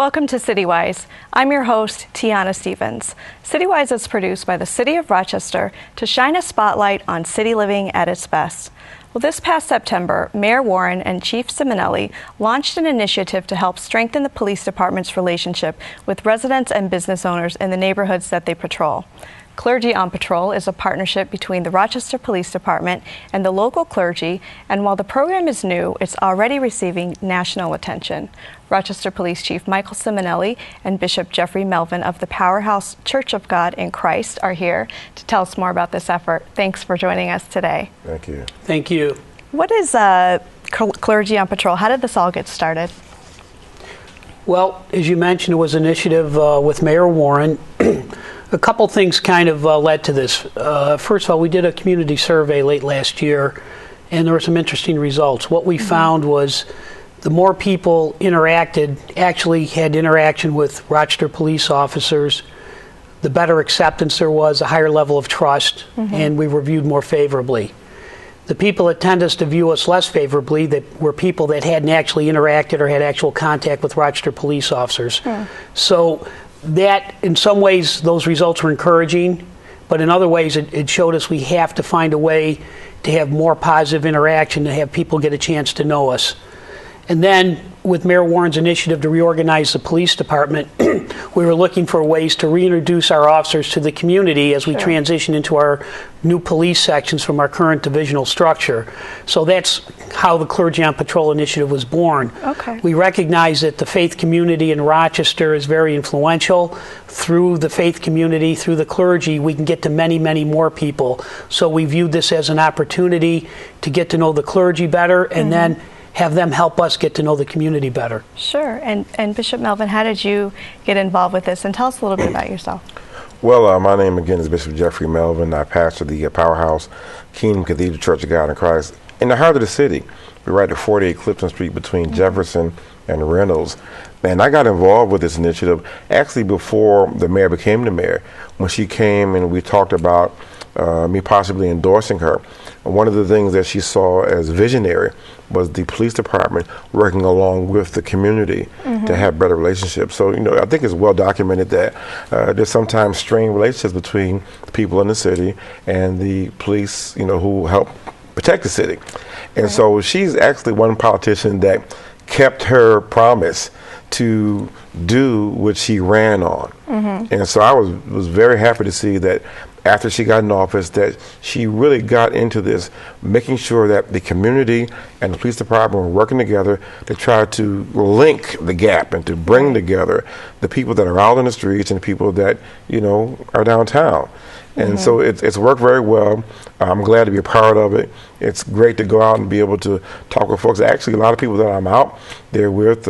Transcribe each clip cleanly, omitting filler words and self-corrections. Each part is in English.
Welcome to CityWise. I'm your host, Tiana Stevens. CityWise is produced by the City of Rochester to shine a spotlight on city living at its best. Well, this past September, Mayor Warren and Chief Ciminelli launched an initiative to help strengthen the police department's relationship with residents and business owners in the neighborhoods that they patrol. Clergy On Patrol is a partnership between the Rochester Police Department and the local clergy, and while the program is new, it's already receiving national attention. Rochester Police Chief Michael Ciminelli and Bishop Jeffrey Melvin of the Powerhouse Church of God in Christ are here to tell us more about this effort. Thanks for joining us today. Thank you. Thank you. What is Clergy On Patrol? How did this all get started? Well, as you mentioned, it was an initiative with Mayor Warren. A couple things kind of led to this. First of all, we did a community survey late last year, and there were some interesting results. What we found was the more people actually had interaction with Rochester police officers, the better acceptance there was, a higher level of trust, and we were viewed more favorably. The people that tend to view us less favorably that were people that hadn't actually interacted or had actual contact with Rochester police officers. So that, in some ways, those results were encouraging, but in other ways, it showed us we have to find a way to have more positive interaction, to have people get a chance to know us. And then, with Mayor Warren's initiative to reorganize the police department, we were looking for ways to reintroduce our officers to the community as we transition into our new police sections from our current divisional structure. So that's how the Clergy on Patrol initiative was born. We recognize that the faith community in Rochester is very influential. Through the faith community, through the clergy, we can get to many, many more people. So we viewed this as an opportunity to get to know the clergy better and then have them help us get to know the community better. Sure. And Bishop Melvin, how did you get involved with this? And tell us a little bit about yourself. Well, my name again is Bishop Jeffrey Melvin. I pastor the Powerhouse Kingdom Cathedral Church of God in Christ in the heart of the city. We're right at 48 Clifton Street between Jefferson and Reynolds. And I got involved with this initiative actually before the mayor became the mayor. When she came and we talked about me possibly endorsing her, one of the things that she saw as visionary was the police department working along with the community to have better relationships. So, I think it's well documented that there's sometimes strained relationships between the people in the city and the police, who help protect the city. And so she's actually one politician that kept her promise to do what she ran on. And so I was very happy to see that after she got in office that she really got into this, making sure that the community and the police department were working together to try to link the gap and to bring together the people that are out in the streets and the people that, are downtown. And so it's worked very well. I'm glad to be a part of it. It's great to go out and be able to talk with folks. Actually, a lot of people that I'm out there with,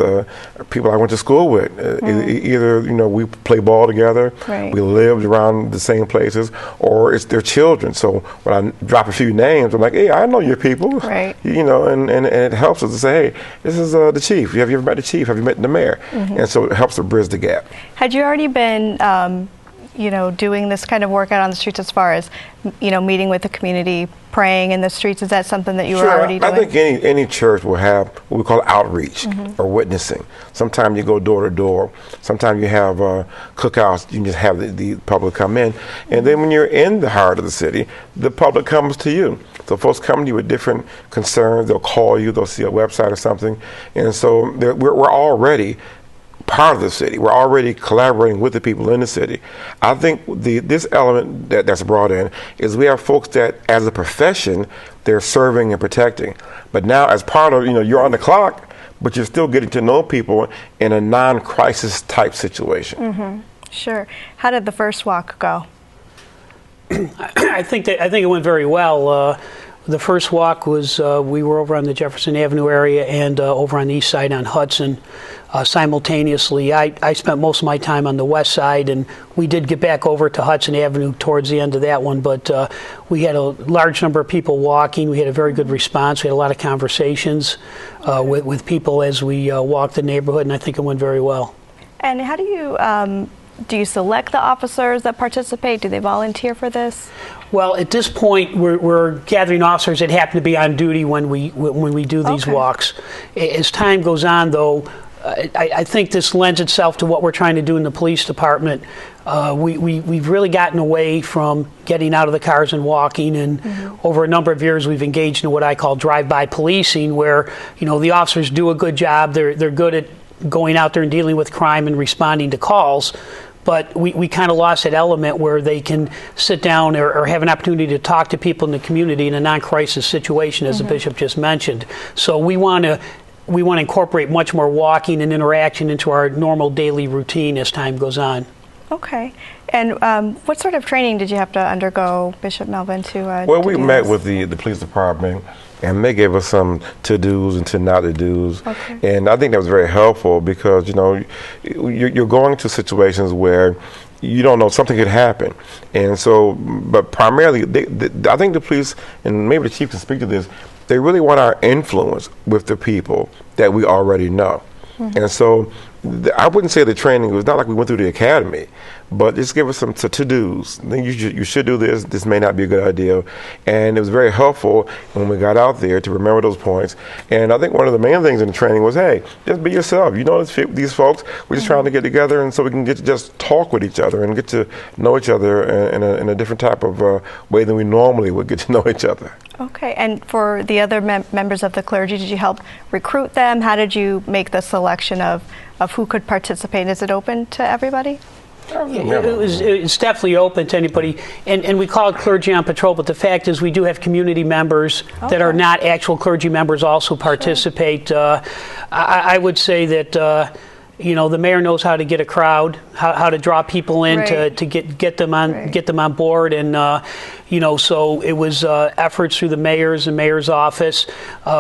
people I went to school with. Either, we play ball together, we lived around the same places, or it's their children. So when I drop a few names, I'm like, hey, I know your people. And it helps us to say, hey, this is the chief. Have you ever met the chief? Have you met the mayor? And so it helps to bridge the gap. Had you already been doing this kind of work out on the streets as far as, meeting with the community, praying in the streets? Is that something that you were already doing? I think any church will have what we call outreach or witnessing. Sometimes you go door to door. Sometimes you have cookouts. You just have the public come in. And then when you're in the heart of the city, the public comes to you. So folks come to you with different concerns. They'll call you. They'll see a website or something. And so we're already part of the city. We're already collaborating with the people in the city. I think this element that's brought in is we have folks that, as a profession, they're serving and protecting. But now, as part of, you're on the clock, but you're still getting to know people in a non-crisis type situation. Sure. How did the first walk go? I think it went very well. The first walk was, we were over on the Jefferson Avenue area and over on the east side on Hudson simultaneously. I spent most of my time on the west side, and we did get back over to Hudson Avenue towards the end of that one, but we had a large number of people walking. We had a very good response. We had a lot of conversations with people as we walked the neighborhood, and I think it went very well. And how do you select the officers that participate? Do they volunteer for this? Well, at this point, we're gathering officers that happen to be on duty when we do these walks. As time goes on, though, I think this lends itself to what we're trying to do in the police department. We've really gotten away from getting out of the cars and walking, and over a number of years we've engaged in what I call drive-by policing, where the officers do a good job. They're good at going out there and dealing with crime and responding to calls. But we kind of lost that element where they can sit down or have an opportunity to talk to people in the community in a non-crisis situation, as the bishop just mentioned. So we want to incorporate much more walking and interaction into our normal daily routine as time goes on. Okay. And what sort of training did you have to undergo, Bishop Melvin, to Well, we met with the police department, and they gave us some to-dos and to-not-to-dos. Okay. And I think that was very helpful because, you're going to situations where you don't know, something could happen. And so, but primarily, I think the police, and maybe the chief can speak to this, they really want our influence with the people that we already know. And so I wouldn't say the training was not like we went through the academy, but just give us some to-dos. You should do this. This may not be a good idea. And it was very helpful when we got out there to remember those points. And I think one of the main things in the training was, hey, just be yourself. These folks, we're just trying to get together, and so we can get to just talk with each other and get to know each other in a different type of way than we normally would get to know each other. Okay, and for the other members of the clergy, did you help recruit them? How did you make the selection of who could participate? Is it open to everybody? It's definitely open to anybody, and we call it Clergy on Patrol, but the fact is we do have community members that are not actual clergy members also participate. Sure. I would say that the mayor knows how to get a crowd, how to draw people in to get them on board, and so it was efforts through the mayor's office.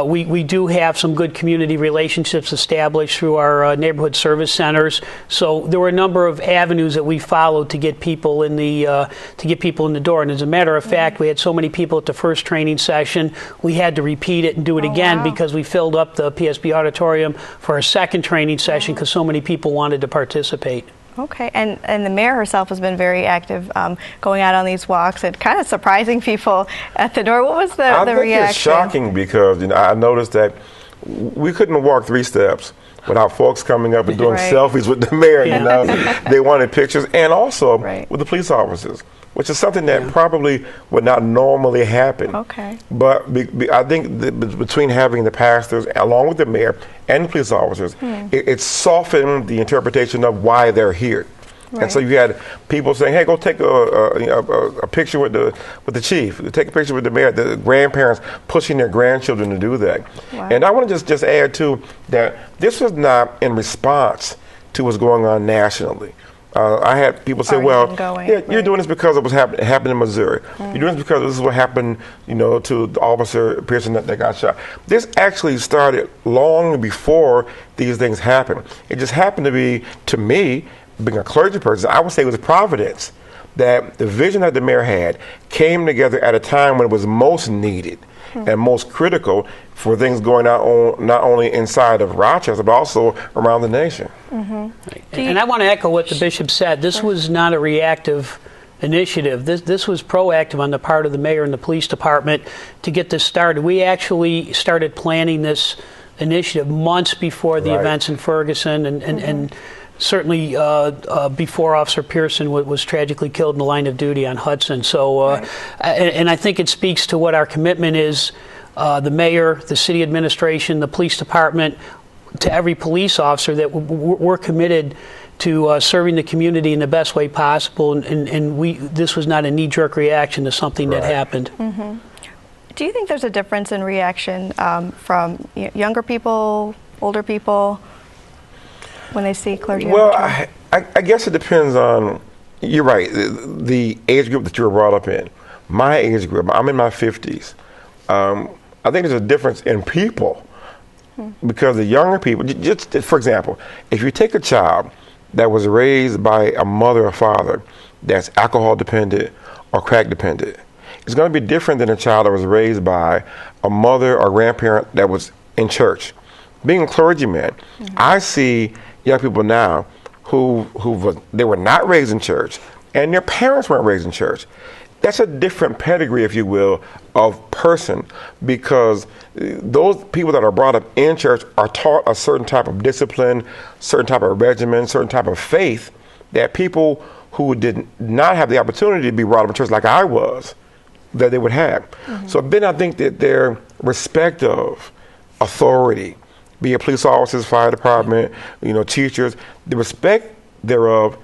We do have some good community relationships established through our neighborhood service centers. So there were a number of avenues that we followed to get people in the door. And as a matter of fact, we had so many people at the first training session, we had to repeat it and do it again because we filled up the PSB auditorium for a second training session because so many people wanted to participate. Okay, and the mayor herself has been very active going out on these walks and kind of surprising people at the door. What was the reaction? I think it's shocking because I noticed that we couldn't walk 3 steps without folks coming up and doing selfies with the mayor. They wanted pictures, and also with the police officers, which is something that probably would not normally happen. Okay. But I think between having the pastors, along with the mayor and the police officers, it softened the interpretation of why they're here. And so you had people saying, "Hey, go take a picture with the chief. Take a picture with the mayor." The grandparents pushing their grandchildren to do that. Wow. And I want to just add too that this was not in response to what's going on nationally. I had people say, "Well, you're doing this because it was happened in Missouri. You're doing this because this is what happened, to the officer Pearson that got shot." This actually started long before these things happened. It just happened to be, to me, being a clergy person, I would say it was providence that the vision that the mayor had came together at a time when it was most needed and most critical for things going on not only inside of Rochester but also around the nation. And I want to echo what the bishop said. This was not a reactive initiative. This was proactive on the part of the mayor and the police department to get this started. We actually started planning this initiative months before the events in Ferguson and certainly before Officer Pearson was tragically killed in the line of duty on Hudson. So, and I think it speaks to what our commitment is, the mayor, the city administration, the police department, to every police officer, that we're committed to serving the community in the best way possible. And this was not a knee-jerk reaction to something that happened. Do you think there's a difference in reaction from younger people, older people, when they see clergy? Well, I guess it depends on, you're right, the age group that you were brought up in. My age group, I'm in my 50s. I think there's a difference in people because the younger people, just for example, if you take a child that was raised by a mother or father that's alcohol dependent or crack dependent, it's going to be different than a child that was raised by a mother or grandparent that was in church. Being a clergyman, I see young people now they were not raised in church and their parents weren't raised in church. That's a different pedigree, if you will, of person, because those people that are brought up in church are taught a certain type of discipline, certain type of regimen, certain type of faith that people who did not have the opportunity to be brought up in church like I was, that they would have. So then I think that their respect of authority, be it police officers, fire department, teachers, the respect thereof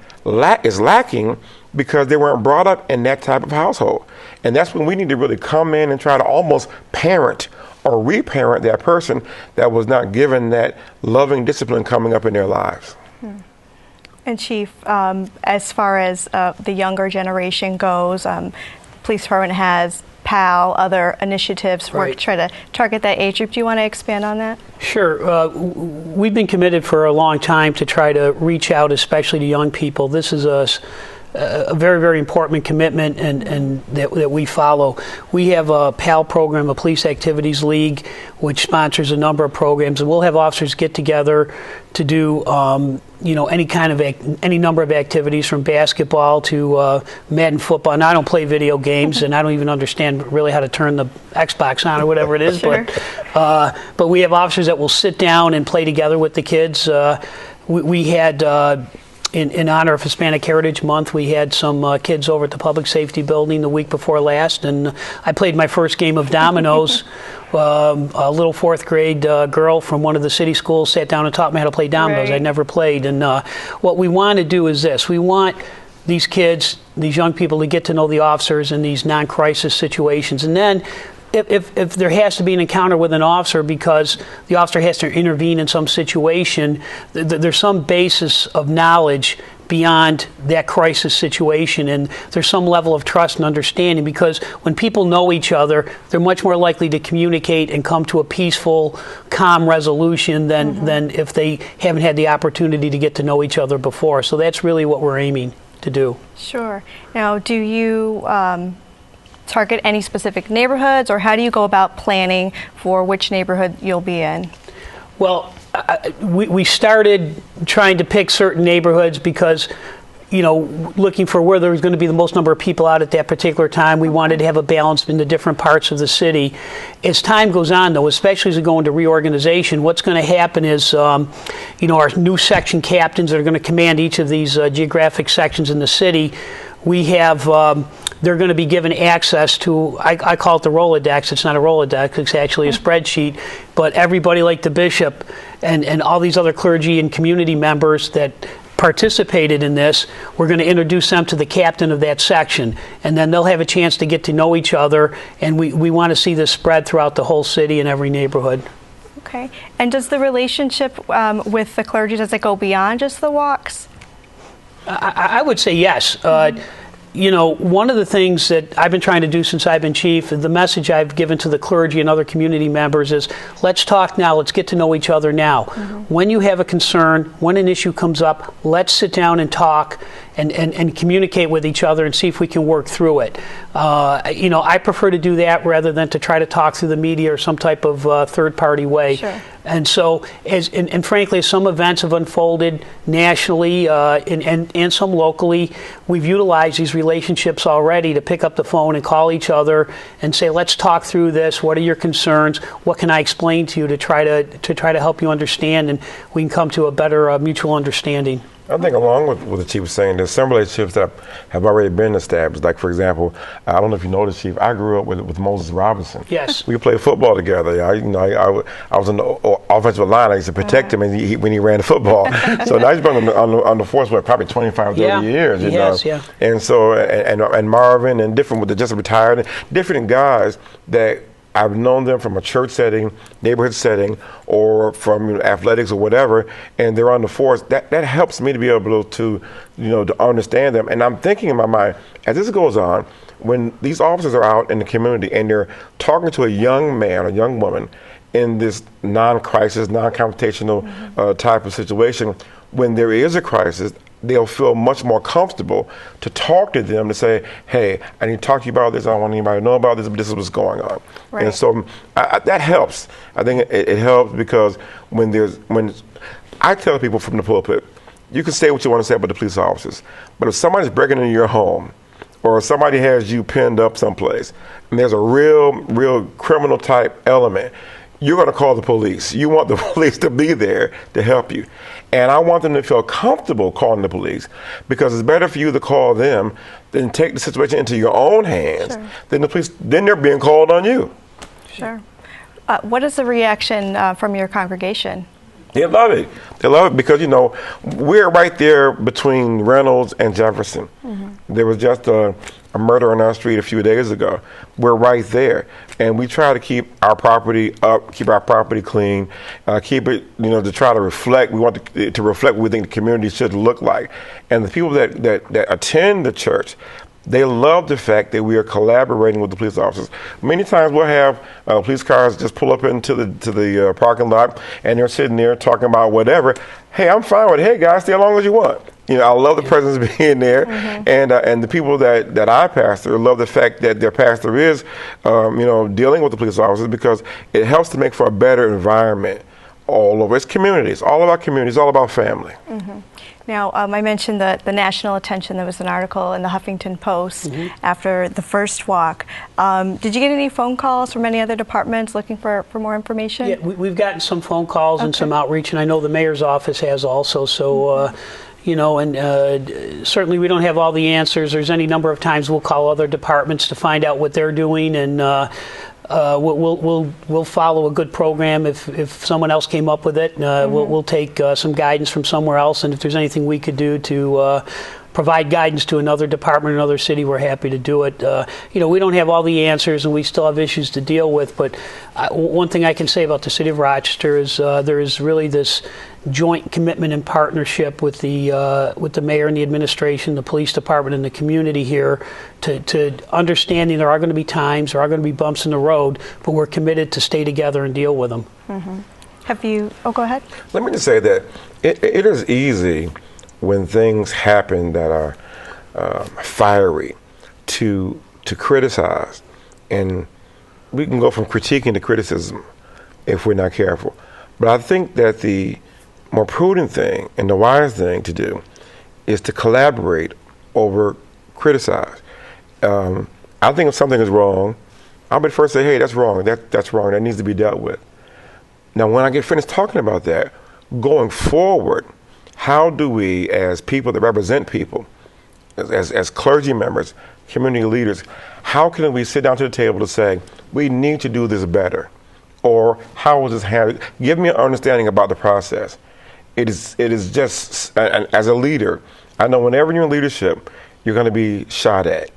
is lacking because they weren't brought up in that type of household. And that's when we need to really come in and try to almost parent or reparent that person that was not given that loving discipline coming up in their lives. And Chief, as far as the younger generation goes, Police Department has PAL, other initiatives try to target that age group. Do you want to expand on that? Sure. We've been committed for a long time to try to reach out, especially to young people. This is a very, very important commitment and that we follow. We have a PAL program, a Police Activities League, which sponsors a number of programs, and we'll have officers get together to do any number of activities, from basketball to Madden football. And I don't play video games, and I don't even understand really how to turn the Xbox on or whatever it is. Sure. But we have officers that will sit down and play together with the kids. We had. In honor of Hispanic Heritage Month, we had some kids over at the Public Safety Building the week before last, and I played my first game of dominoes. A little fourth grade girl from one of the city schools sat down and taught me how to play dominoes. Right. I'd never played. And what we want to do is this. We want these kids, these young people, to get to know the officers in these non-crisis situations. And then if there has to be an encounter with an officer because the officer has to intervene in some situation, there's some basis of knowledge beyond that crisis situation, and there's some level of trust and understanding, because when people know each other, they're much more likely to communicate and come to a peaceful, calm resolution than if they haven't had the opportunity to get to know each other before. So that's really what we're aiming to do. Sure. Now, do you target any specific neighborhoods, or how do you go about planning for which neighborhood you'll be in? Well, we started trying to pick certain neighborhoods because, looking for where there was going to be the most number of people out at that particular time. We wanted to have a balance in the different parts of the city. As time goes on, though, especially as we go into reorganization, what's going to happen is, our new section captains that are going to command each of these geographic sections in the city, we have they're going to be given access to, I call it the Rolodex. It's not a Rolodex, it's actually a spreadsheet. But everybody like the bishop and all these other clergy and community members that participated in this, we're going to introduce them to the captain of that section. And then they'll have a chance to get to know each other. And we want to see this spread throughout the whole city and every neighborhood. Okay. And does the relationship with the clergy, does it go beyond just the walks? I would say yes. One of the things that I've been trying to do since I've been chief, the message I've given to the clergy and other community members is, let's talk now, let's get to know each other now. When you have a concern, when an issue comes up, let's sit down and talk and communicate with each other and see if we can work through it. I prefer to do that rather than to try to talk through the media or some type of third-party way. Sure. And so, and frankly, as some events have unfolded nationally and some locally, we've utilized these relationships already to pick up the phone and call each other and say, let's talk through this. What are your concerns? What can I explain to you to try to help you understand, and we can come to a better mutual understanding. I think along with what the chief was saying, there's some relationships that have already been established. Like, for example, I don't know if you know this, Chief, I grew up with Moses Robinson. Yes. We played football together. I was on the offensive line. I used to protect him when he ran the football. So now he's been on the force for probably 25, 30 years. You know? Yeah. And so, and Marvin and different, with the just retired, different guys that I've known them from a church setting, neighborhood setting, or from athletics or whatever, and they're on the force. That helps me to be able to to understand them. And I'm thinking in my mind, as this goes on, when these officers are out in the community and they're talking to a young man or young woman in this non-crisis, non-confrontational type of situation, when there is a crisis, they'll feel much more comfortable to talk to them, to say, hey, I need to talk to you about this. I don't want anybody to know about this, but this is what's going on. Right. And so that helps. I think it helps because when I tell people from the pulpit, you can say what you want to say about the police officers, but if somebody's breaking into your home or somebody has you pinned up someplace, and there's a real criminal type element, you're going to call the police. You want the police to be there to help you. And I want them to feel comfortable calling the police, because it's better for you to call them than take the situation into your own hands. Sure. Then the police, then they're being called on you. Sure. What is the reaction from your congregation? They love it. They love it because, we're right there between Reynolds and Jefferson. There was just a murder on our street a few days ago. We're right there. And we try to keep our property up, keep our property clean, keep it, to try to reflect. We want to reflect what we think the community should look like. And the people that attend the church, they love the fact that we are collaborating with the police officers. Many times we'll have police cars just pull up into the parking lot, and they're sitting there talking about whatever. Hey, I'm fine with it. Hey, guys, stay as long as you want. I love the presence being there, and the people that I pastor love the fact that their pastor is, dealing with the police officers, because it helps to make for a better environment all over. It's community. It's all about community. It's all about family. Now, I mentioned the national attention. There was an article in the Huffington Post after the first walk. Did you get any phone calls from any other departments looking for more information? Yeah, we've gotten some phone calls and some outreach, and I know the mayor's office has also. So, certainly we don't have all the answers. There's any number of times we'll call other departments to find out what they're doing, and we'll follow a good program if someone else came up with it. We'll take some guidance from somewhere else, and if there's anything we could do to provide guidance to another department, another city, we're happy to do it. We don't have all the answers, and we still have issues to deal with, but one thing I can say about the city of Rochester is there is really this joint commitment and partnership with the mayor and the administration, the police department, and the community here to understanding there are going to be times, there are going to be bumps in the road, but we're committed to stay together and deal with them. Have you, go ahead. Let me just say that it is easy when things happen that are fiery to criticize, and we can go from critiquing to criticism if we're not careful. But I think that the more prudent thing and the wise thing to do is to collaborate over criticize. I think if something is wrong, I'll be the first to say, hey, that's wrong, that's wrong, that needs to be dealt with. Now, when I get finished talking about that, going forward, how do we, as people that represent people, as clergy members, community leaders, how can we sit down to the table to say, we need to do this better? Or how is this handled? Give me an understanding about the process. It is just, as a leader, I know whenever you're in leadership, you're going to be shot at.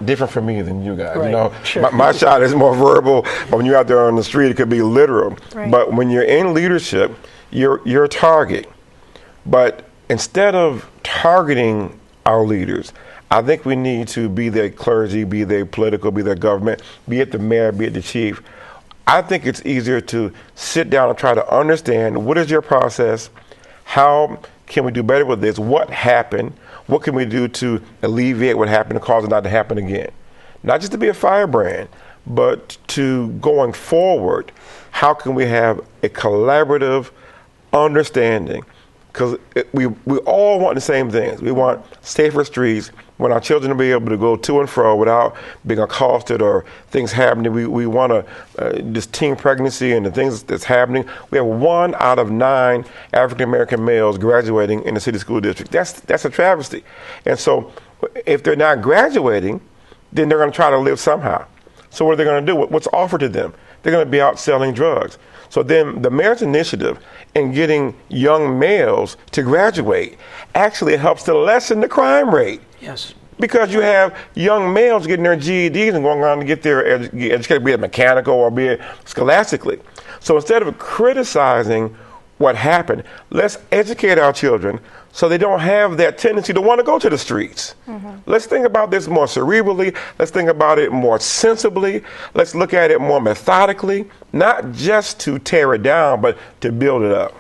Different from me than you guys. Right. Sure. My shot is more verbal, but when you're out there on the street, it could be literal. Right. But when you're in leadership, you're a target. But instead of targeting our leaders, I think we need to be their clergy, be their political, be their government, be it the mayor, be it the chief. I think it's easier to sit down and try to understand, what is your process? How can we do better with this? What happened? What can we do to alleviate what happened and cause it not to happen again? Not just to be a firebrand, but to going forward, how can we have a collaborative understanding? Because we all want the same things. We want safer streets. We want our children to be able to go to and fro without being accosted or things happening. We want this teen pregnancy and the things that's happening. We have 1 out of 9 African American males graduating in the city school district. That's a travesty. And so if they're not graduating, then they're going to try to live somehow. So what are they going to do? What's offered to them? They're going to be out selling drugs. So then the mayor's initiative in getting young males to graduate actually helps to lessen the crime rate. Yes. Because you have young males getting their GEDs and going on to get their education, be it mechanical or be it scholastically. So instead of criticizing what happened, let's educate our children so they don't have that tendency to want to go to the streets. Let's think about this more cerebrally. Let's think about it more sensibly. Let's look at it more methodically, not just to tear it down, but to build it up.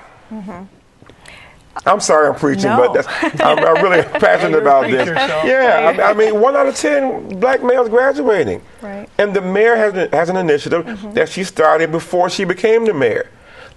I'm sorry I'm preaching, No. but I'm really passionate about this. Yeah, I mean, 1 out of 10 black males graduating. Right. And the mayor has an initiative that she started before she became the mayor.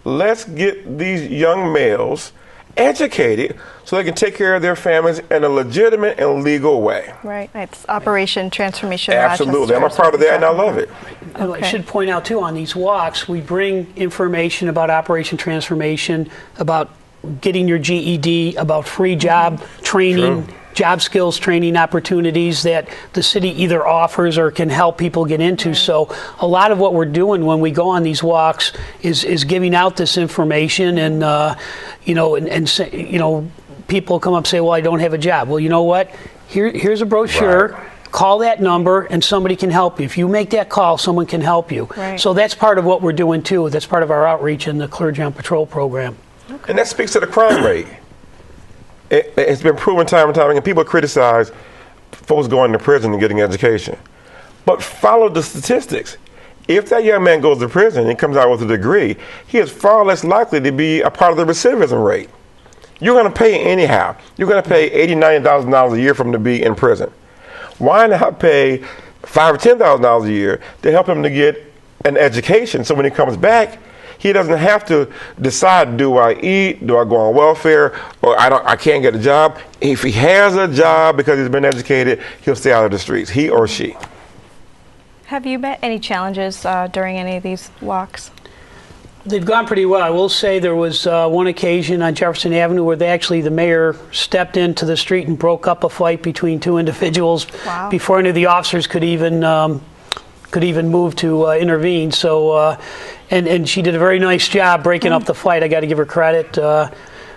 Let's get these young males educated so they can take care of their families in a legitimate and legal way. Right. It's Operation Transformation Absolutely. Rochester. I'm a part of that, and I love it. I should point out, too, on these walks, we bring information about Operation Transformation, about getting your GED, about free job training, job skills training opportunities that the city either offers or can help people get into. So a lot of what we're doing when we go on these walks is giving out this information, and people come up and say, well, I don't have a job. Well, you know what? Here's a brochure. Right. Call that number and somebody can help you. If you make that call, someone can help you. Right. So that's part of what we're doing too. That's part of our outreach in the Clergy On Patrol program. Okay. And that speaks to the crime rate. It's been proven time and time again. People criticize folks going to prison and getting education. But follow the statistics. If that young man goes to prison and comes out with a degree, he is far less likely to be a part of the recidivism rate. You're going to pay anyhow. You're going to pay $80,000, $90,000 a year for him to be in prison. Why not pay $5,000 or $10,000 a year to help him to get an education so when he comes back, he doesn't have to decide, do I eat, do I go on welfare, or I can't get a job. If he has a job because he's been educated, he'll stay out of the streets, he or she. Have you met any challenges during any of these walks? They've gone pretty well. I will say there was one occasion on Jefferson Avenue where the mayor stepped into the street and broke up a fight between two individuals before any of the officers could even move to intervene. So, and she did a very nice job breaking up the fight. I got to give her credit.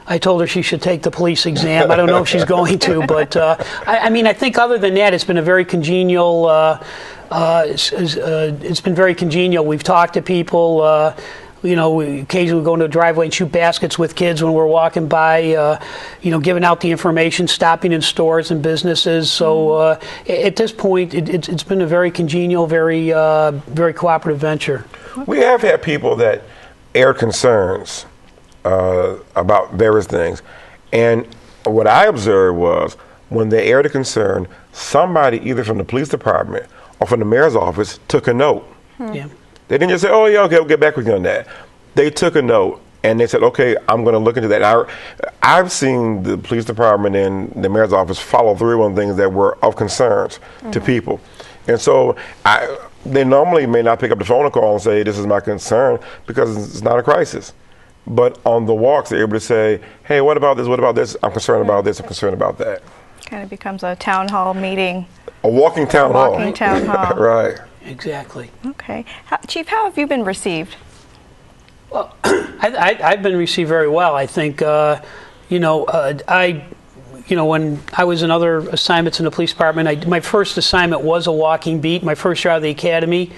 I told her she should take the police exam. I don't know if she's going to, but I think other than that, it's been a very congenial. It's been very congenial. We've talked to people. We occasionally go into a driveway and shoot baskets with kids when we're walking by, giving out the information, stopping in stores and businesses. So at this point, it's been a very congenial, very cooperative venture. We have had people that air concerns about various things. And what I observed was when they aired a concern, somebody either from the police department or from the mayor's office took a note. Yeah. They didn't just say, oh, yeah, okay, we'll get back with you on that. They took a note, and they said, okay, I'm going to look into that. And I've seen the police department and the mayor's office follow through on things that were of concerns to people. And so they normally may not pick up the phone call and say, this is my concern, because it's not a crisis. But on the walks, they're able to say, hey, what about this? What about this? I'm concerned about this. I'm concerned about that. Kind of becomes a town hall meeting. A walking town hall. Walking town hall. Right. Exactly. Okay. Chief, how have you been received? Well, I've been received very well. I think, when I was in other assignments in the police department, my first assignment was a walking beat. My first year out of the academy,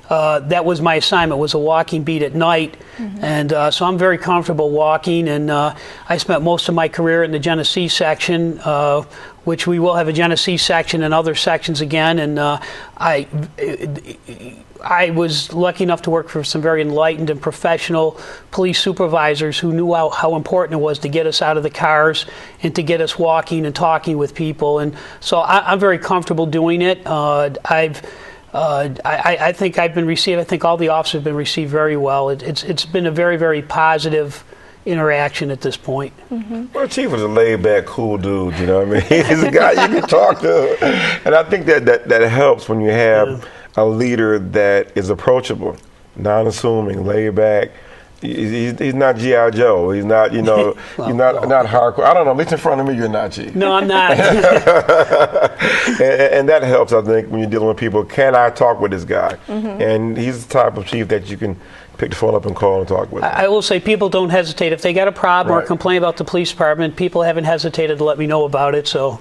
that was my assignment, was a walking beat at night. And so I'm very comfortable walking. And I spent most of my career in the Genesee section, which we will have a Genesee section and other sections again. And I was lucky enough to work for some very enlightened and professional police supervisors who knew how important it was to get us out of the cars and to get us walking and talking with people. And so I'm very comfortable doing it. I think I've been received. I think all the officers have been received very well. It's been a very, very positive interaction at this point. Well, Chief was a laid-back, cool dude. You know what I mean? He's a guy you can talk to, and I think that helps when you have a leader that is approachable, non-assuming, laid-back. He's not G.I. Joe. He's not, he's not hardcore. I don't know. At least in front of me, you're not, Chief. No, I'm not. and that helps, I think, when you're dealing with people. Can I talk with this guy? And he's the type of chief that you can pick the phone up and call and talk with. I will say people don't hesitate. If they got a problem or complain about the police department, people haven't hesitated to let me know about it. So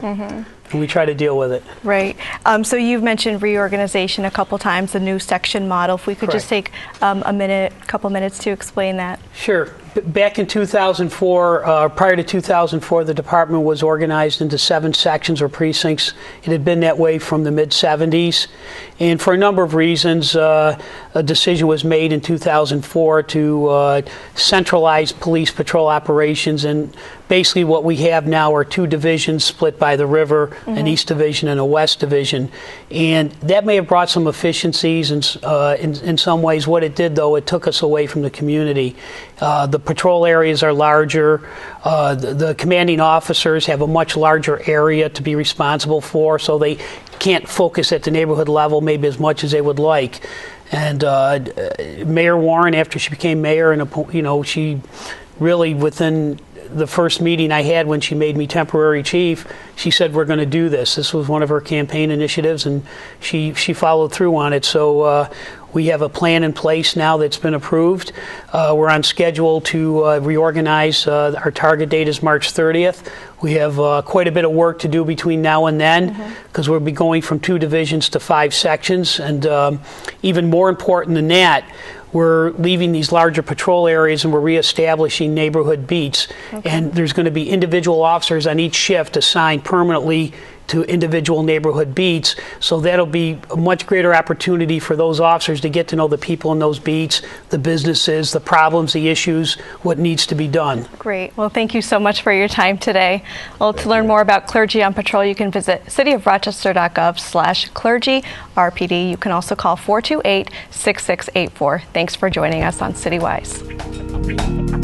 we try to deal with it. Right. So you've mentioned reorganization a couple times, the new section model. If we could just take a couple minutes to explain that. Sure. Back in 2004, prior to 2004, the department was organized into 7 sections or precincts. It had been that way from the mid-'70s. And for a number of reasons, a decision was made in 2004 to centralize police patrol operations. And basically what we have now are 2 divisions split by the river, an East Division and a West Division. And that may have brought some efficiencies in some ways. What it did, though, it took us away from the community. The patrol areas are larger. The commanding officers have a much larger area to be responsible for, so they can't focus at the neighborhood level maybe as much as they would like. And Mayor Warren, after she became mayor, and she really, within the first meeting I had when she made me temporary chief, she said, we're going to do this. This was one of her campaign initiatives, and she followed through on it. So we have a plan in place now that's been approved. We're on schedule to reorganize. Our target date is March 30th. We have quite a bit of work to do between now and then, because we'll be going from 2 divisions to 5 sections. And even more important than that, we're leaving these larger patrol areas and we're reestablishing neighborhood beats. And there's going to be individual officers on each shift assigned permanently to individual neighborhood beats. So that'll be a much greater opportunity for those officers to get to know the people in those beats, the businesses, the problems, the issues, what needs to be done. Great. Well, thank you so much for your time today. Well, to learn more about Clergy on Patrol, you can visit cityofrochester.gov/clergyrpd. You can also call 428-6684. Thanks for joining us on CityWise.